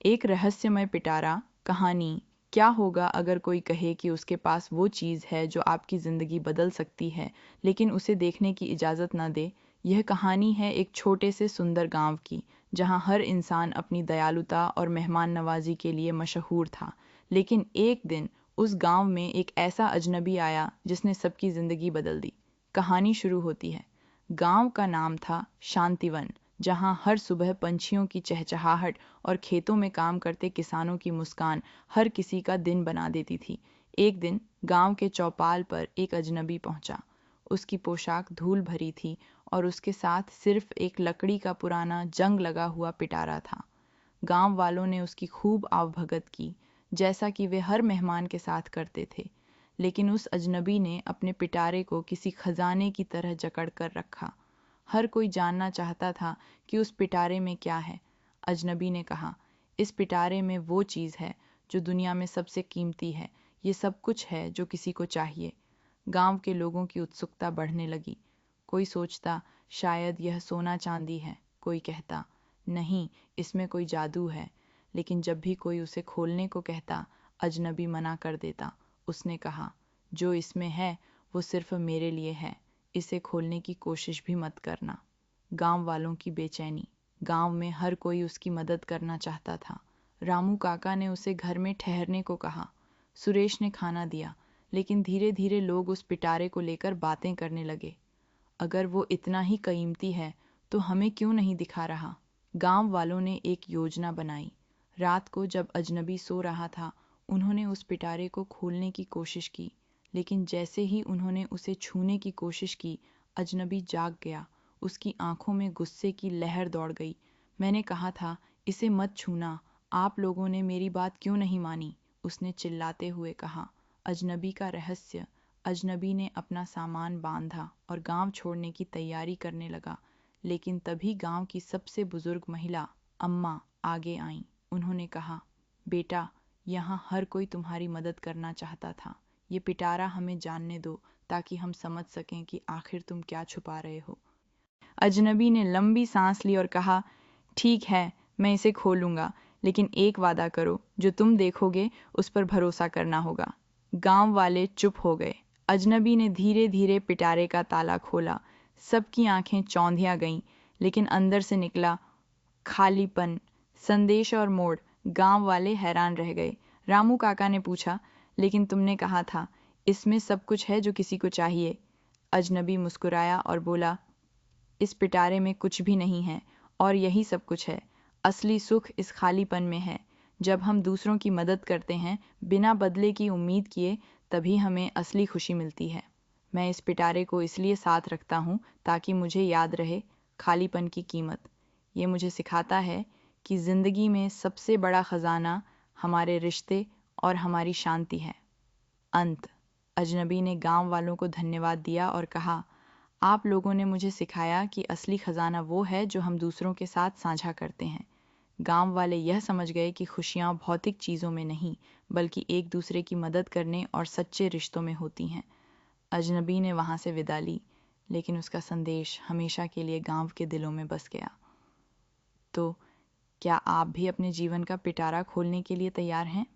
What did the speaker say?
एक रहस्यमय पिटारा। कहानी। क्या होगा अगर कोई कहे कि उसके पास वो चीज़ है जो आपकी ज़िंदगी बदल सकती है, लेकिन उसे देखने की इजाज़त न दे। यह कहानी है एक छोटे से सुंदर गांव की, जहां हर इंसान अपनी दयालुता और मेहमान नवाजी के लिए मशहूर था। लेकिन एक दिन उस गांव में एक ऐसा अजनबी आया जिसने सबकी ज़िंदगी बदल दी। कहानी शुरू होती है। गांव का नाम था शांतिवन, जहां हर सुबह पंछियों की चहचहाहट और खेतों में काम करते किसानों की मुस्कान हर किसी का दिन बना देती थी। एक दिन गांव के चौपाल पर एक अजनबी पहुंचा। उसकी पोशाक धूल भरी थी और उसके साथ सिर्फ एक लकड़ी का पुराना जंग लगा हुआ पिटारा था। गांव वालों ने उसकी खूब आवभगत की, जैसा कि वे हर मेहमान के साथ करते थे। लेकिन उस अजनबी ने अपने पिटारे को किसी खजाने की तरह जकड़ कर रखा। हर कोई जानना चाहता था कि उस पिटारे में क्या है। अजनबी ने कहा, इस पिटारे में वो चीज़ है जो दुनिया में सबसे कीमती है। ये सब कुछ है जो किसी को चाहिए। गांव के लोगों की उत्सुकता बढ़ने लगी। कोई सोचता शायद यह सोना चांदी है, कोई कहता नहीं, इसमें कोई जादू है। लेकिन जब भी कोई उसे खोलने को कहता, अजनबी मना कर देता। उसने कहा, जो इसमें है वो सिर्फ मेरे लिए है, इसे खोलने की कोशिश भी मत करना। गांव वालों की बेचैनी। गांव में हर कोई उसकी मदद करना चाहता था। रामू काका ने उसे घर में ठहरने को कहा। सुरेश ने खाना दिया, लेकिन धीरे धीरे लोग उस पिटारे को लेकर बातें करने लगे। अगर वो इतना ही कीमती है तो हमें क्यों नहीं दिखा रहा? गांव वालों ने एक योजना बनाई। रात को जब अजनबी सो रहा था, उन्होंने उस पिटारे को खोलने की कोशिश की। लेकिन जैसे ही उन्होंने उसे छूने की कोशिश की, अजनबी जाग गया। उसकी आंखों में गुस्से की लहर दौड़ गई। मैंने कहा था इसे मत छूना, आप लोगों ने मेरी बात क्यों नहीं मानी? उसने चिल्लाते हुए कहा। अजनबी का रहस्य। अजनबी ने अपना सामान बांधा और गांव छोड़ने की तैयारी करने लगा। लेकिन तभी गांव की सबसे बुजुर्ग महिला अम्मा आगे आईं। उन्होंने कहा, बेटा, यहाँ हर कोई तुम्हारी मदद करना चाहता था। ये पिटारा हमें जानने दो ताकि हम समझ सकें कि आखिर तुम क्या छुपा रहे हो। अजनबी ने लंबी सांस ली और कहा, ठीक है, मैं इसे खोलूंगा, लेकिन एक वादा करो, जो तुम देखोगे उस पर भरोसा करना होगा। गांव वाले चुप हो गए। अजनबी ने धीरे धीरे पिटारे का ताला खोला। सबकी आंखें चौंधिया गईं, लेकिन अंदर से निकला खालीपन, संदेश और मोड़। गांव वाले हैरान रह गए। रामू काका ने पूछा, लेकिन तुमने कहा था इसमें सब कुछ है जो किसी को चाहिए। अजनबी मुस्कुराया और बोला, इस पिटारे में कुछ भी नहीं है और यही सब कुछ है। असली सुख इस खालीपन में है। जब हम दूसरों की मदद करते हैं बिना बदले की उम्मीद किए, तभी हमें असली खुशी मिलती है। मैं इस पिटारे को इसलिए साथ रखता हूँ ताकि मुझे याद रहे खालीपन की कीमत। ये मुझे सिखाता है कि ज़िंदगी में सबसे बड़ा ख़जाना हमारे रिश्ते और हमारी शांति है। अंत। अजनबी ने गांव वालों को धन्यवाद दिया और कहा, आप लोगों ने मुझे सिखाया कि असली खजाना वो है जो हम दूसरों के साथ साझा करते हैं। गांव वाले यह समझ गए कि खुशियां भौतिक चीज़ों में नहीं, बल्कि एक दूसरे की मदद करने और सच्चे रिश्तों में होती हैं। अजनबी ने वहां से विदा ली, लेकिन उसका संदेश हमेशा के लिए गांव के दिलों में बस गया। तो क्या आप भी अपने जीवन का पिटारा खोलने के लिए तैयार हैं?